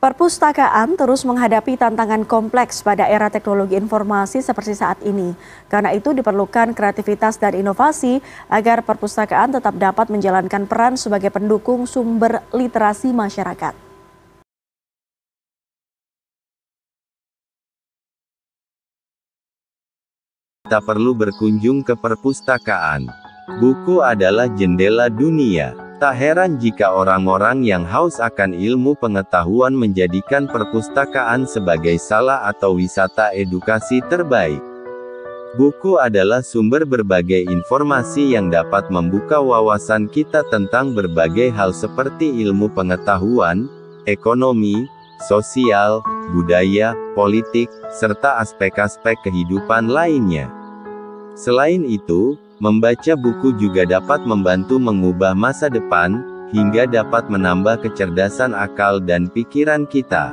Perpustakaan terus menghadapi tantangan kompleks pada era teknologi informasi seperti saat ini. Karena itu diperlukan kreativitas dan inovasi agar perpustakaan tetap dapat menjalankan peran sebagai pendukung sumber literasi masyarakat. Kita perlu berkunjung ke perpustakaan. Buku adalah jendela dunia. Tak heran jika orang-orang yang haus akan ilmu pengetahuan menjadikan perpustakaan sebagai salah atau wisata edukasi terbaik. Buku adalah sumber berbagai informasi yang dapat membuka wawasan kita tentang berbagai hal seperti ilmu pengetahuan, ekonomi, sosial, budaya, politik, serta aspek-aspek kehidupan lainnya. Selain itu, membaca buku juga dapat membantu mengubah masa depan, hingga dapat menambah kecerdasan akal dan pikiran kita.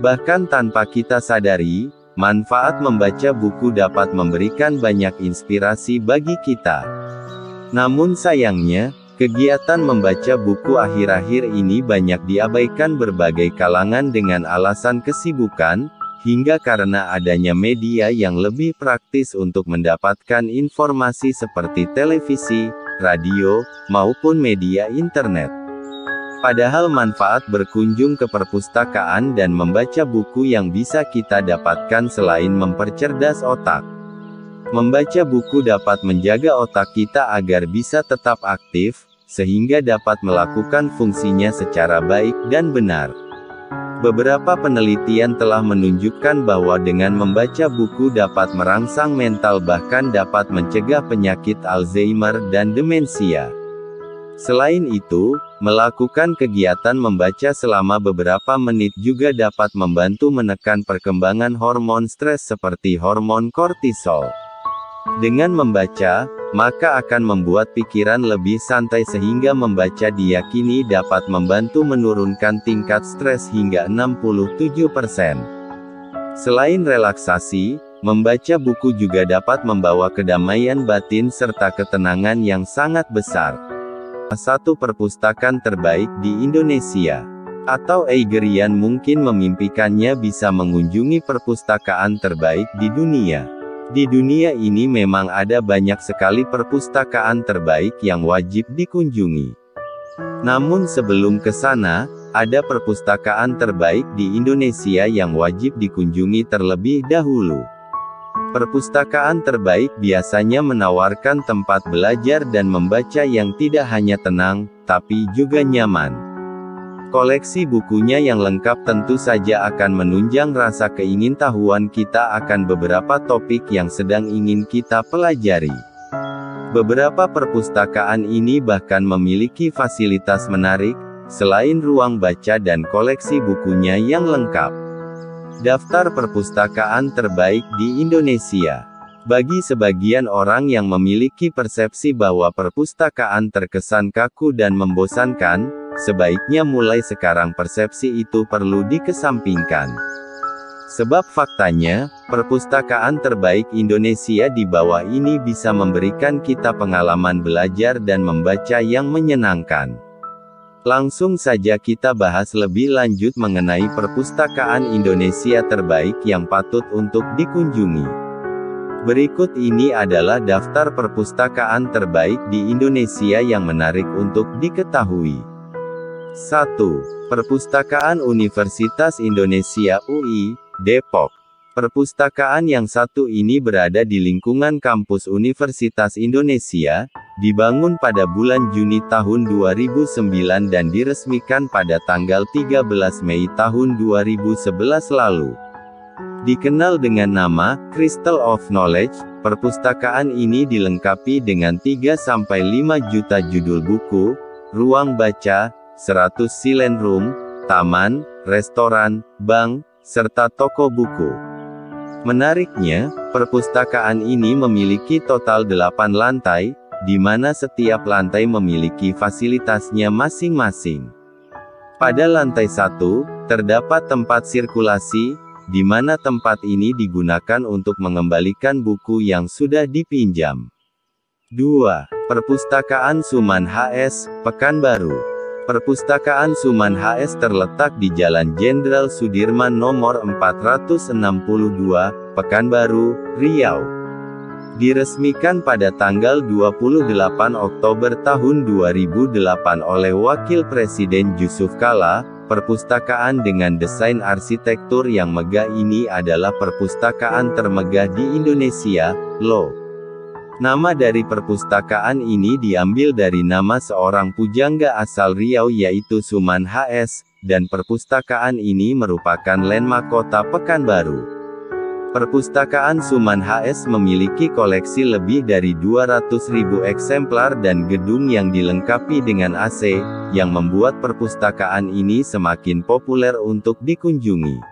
Bahkan tanpa kita sadari, manfaat membaca buku dapat memberikan banyak inspirasi bagi kita. Namun sayangnya, kegiatan membaca buku akhir-akhir ini banyak diabaikan berbagai kalangan dengan alasan kesibukan, hingga karena adanya media yang lebih praktis untuk mendapatkan informasi seperti televisi, radio, maupun media internet. Padahal manfaat berkunjung ke perpustakaan dan membaca buku yang bisa kita dapatkan selain mempercerdas otak. Membaca buku dapat menjaga otak kita agar bisa tetap aktif, sehingga dapat melakukan fungsinya secara baik dan benar. Beberapa penelitian telah menunjukkan bahwa dengan membaca buku dapat merangsang mental bahkan dapat mencegah penyakit Alzheimer dan demensia. Selain itu, melakukan kegiatan membaca selama beberapa menit juga dapat membantu menekan perkembangan hormon stres seperti hormon kortisol. Dengan membaca, maka akan membuat pikiran lebih santai sehingga membaca diyakini dapat membantu menurunkan tingkat stres hingga 67%. Selain relaksasi, membaca buku juga dapat membawa kedamaian batin serta ketenangan yang sangat besar. Satu perpustakaan terbaik di Indonesia, atau Eigerian mungkin memimpikannya bisa mengunjungi perpustakaan terbaik di dunia. Di dunia ini memang ada banyak sekali perpustakaan terbaik yang wajib dikunjungi. Namun sebelum ke sana, ada perpustakaan terbaik di Indonesia yang wajib dikunjungi terlebih dahulu. Perpustakaan terbaik biasanya menawarkan tempat belajar dan membaca yang tidak hanya tenang, tapi juga nyaman. Koleksi bukunya yang lengkap tentu saja akan menunjang rasa keingintahuan kita akan beberapa topik yang sedang ingin kita pelajari. Beberapa perpustakaan ini bahkan memiliki fasilitas menarik, selain ruang baca dan koleksi bukunya yang lengkap. Daftar perpustakaan terbaik di Indonesia. Bagi sebagian orang yang memiliki persepsi bahwa perpustakaan terkesan kaku dan membosankan, sebaiknya mulai sekarang persepsi itu perlu dikesampingkan. Sebab faktanya, perpustakaan terbaik Indonesia di bawah ini bisa memberikan kita pengalaman belajar dan membaca yang menyenangkan. Langsung saja kita bahas lebih lanjut mengenai perpustakaan Indonesia terbaik yang patut untuk dikunjungi. Berikut ini adalah daftar perpustakaan terbaik di Indonesia yang menarik untuk diketahui. 1. Perpustakaan Universitas Indonesia UI, Depok. Perpustakaan yang satu ini berada di lingkungan kampus Universitas Indonesia, dibangun pada bulan Juni tahun 2009 dan diresmikan pada tanggal 13 Mei tahun 2011 lalu. Dikenal dengan nama Crystal of Knowledge, perpustakaan ini dilengkapi dengan 3-5 juta judul buku, ruang baca, 100 silent room, taman, restoran, bank, serta toko buku. Menariknya, perpustakaan ini memiliki total 8 lantai, di mana setiap lantai memiliki fasilitasnya masing-masing. Pada lantai 1, terdapat tempat sirkulasi, di mana tempat ini digunakan untuk mengembalikan buku yang sudah dipinjam. 2. Perpustakaan Suman HS, Pekanbaru. Perpustakaan Suman HS terletak di Jalan Jenderal Sudirman nomor 462, Pekanbaru, Riau. Diresmikan pada tanggal 28 Oktober tahun 2008 oleh Wakil Presiden Yusuf Kala. Perpustakaan dengan desain arsitektur yang megah ini adalah perpustakaan termegah di Indonesia, loh. Nama dari perpustakaan ini diambil dari nama seorang pujangga asal Riau yaitu Suman HS, dan perpustakaan ini merupakan landmark kota Pekanbaru. Perpustakaan Suman HS memiliki koleksi lebih dari 200.000 eksemplar dan gedung yang dilengkapi dengan AC, yang membuat perpustakaan ini semakin populer untuk dikunjungi.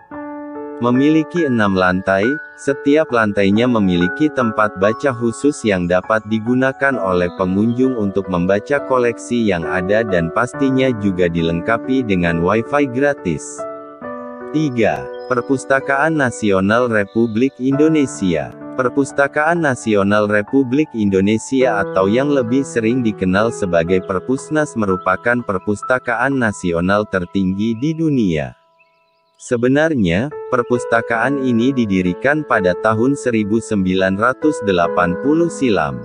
Memiliki 6 lantai, setiap lantainya memiliki tempat baca khusus yang dapat digunakan oleh pengunjung untuk membaca koleksi yang ada dan pastinya juga dilengkapi dengan Wi-Fi gratis. 3. Perpustakaan Nasional Republik Indonesia. Perpustakaan Nasional Republik Indonesia atau yang lebih sering dikenal sebagai Perpusnas merupakan perpustakaan nasional tertinggi di dunia. Sebenarnya, perpustakaan ini didirikan pada tahun 1980 silam.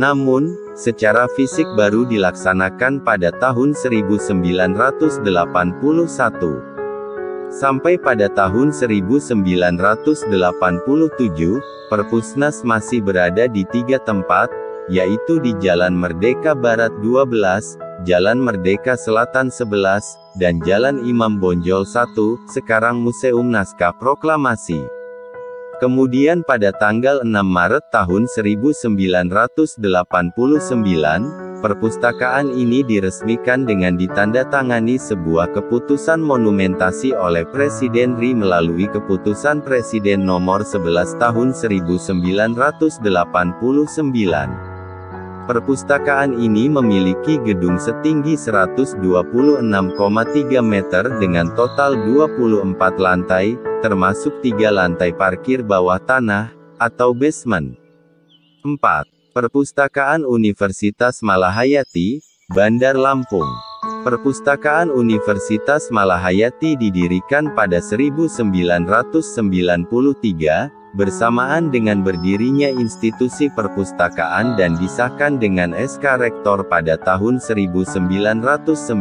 Namun, secara fisik baru dilaksanakan pada tahun 1981. Sampai pada tahun 1987, Perpusnas masih berada di 3 tempat, yaitu di Jalan Merdeka Barat 12, Jalan Merdeka Selatan 11, dan Jalan Imam Bonjol 1, sekarang Museum Naskah Proklamasi. Kemudian pada tanggal 6 Maret tahun 1989, perpustakaan ini diresmikan dengan ditandatangani sebuah keputusan monumentasi oleh Presiden RI melalui Keputusan Presiden Nomor 11 Tahun 1989. Perpustakaan ini memiliki gedung setinggi 126,3 meter dengan total 24 lantai, termasuk 3 lantai parkir bawah tanah, atau basement. 4. Perpustakaan Universitas Malahayati, Bandar Lampung. Perpustakaan Universitas Malahayati didirikan pada 1993, bersamaan dengan berdirinya institusi perpustakaan dan disahkan dengan SK Rektor pada tahun 1994.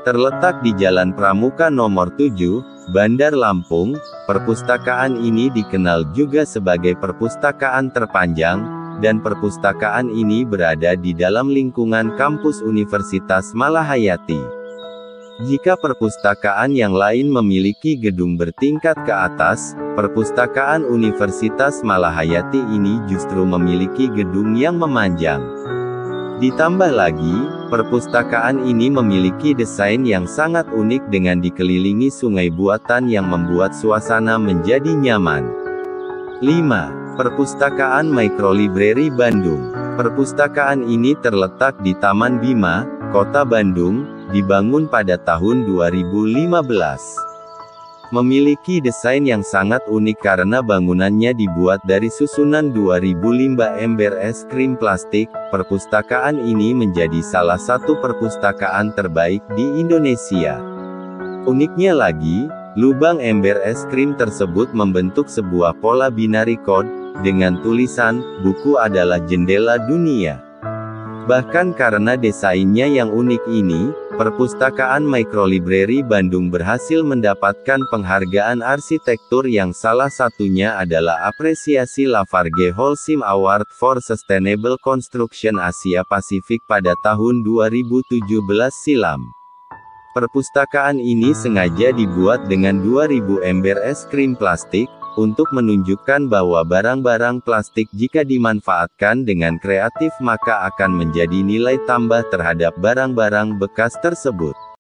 Terletak di Jalan Pramuka nomor 7, Bandar Lampung, perpustakaan ini dikenal juga sebagai perpustakaan terpanjang, dan perpustakaan ini berada di dalam lingkungan kampus Universitas Malahayati. Jika perpustakaan yang lain memiliki gedung bertingkat ke atas, perpustakaan Universitas Malahayati ini justru memiliki gedung yang memanjang. Ditambah lagi, perpustakaan ini memiliki desain yang sangat unik dengan dikelilingi sungai buatan yang membuat suasana menjadi nyaman. 5. Perpustakaan Microlibrary Bandung. Perpustakaan ini terletak di Taman Bima, Kota Bandung, dibangun pada tahun 2015. Memiliki desain yang sangat unik karena bangunannya dibuat dari susunan 2000 limbah ember es krim plastik. Perpustakaan ini menjadi salah satu perpustakaan terbaik di Indonesia. Uniknya lagi, lubang ember es krim tersebut membentuk sebuah pola binary code, dengan tulisan, "Buku adalah jendela dunia." Bahkan karena desainnya yang unik ini, perpustakaan Microlibrary Bandung berhasil mendapatkan penghargaan arsitektur yang salah satunya adalah apresiasi Lafarge Holcim Award for Sustainable Construction Asia Pasifik pada tahun 2017 silam. Perpustakaan ini sengaja dibuat dengan 2000 ember es krim plastik, untuk menunjukkan bahwa barang-barang plastik jika dimanfaatkan dengan kreatif maka akan menjadi nilai tambah terhadap barang-barang bekas tersebut.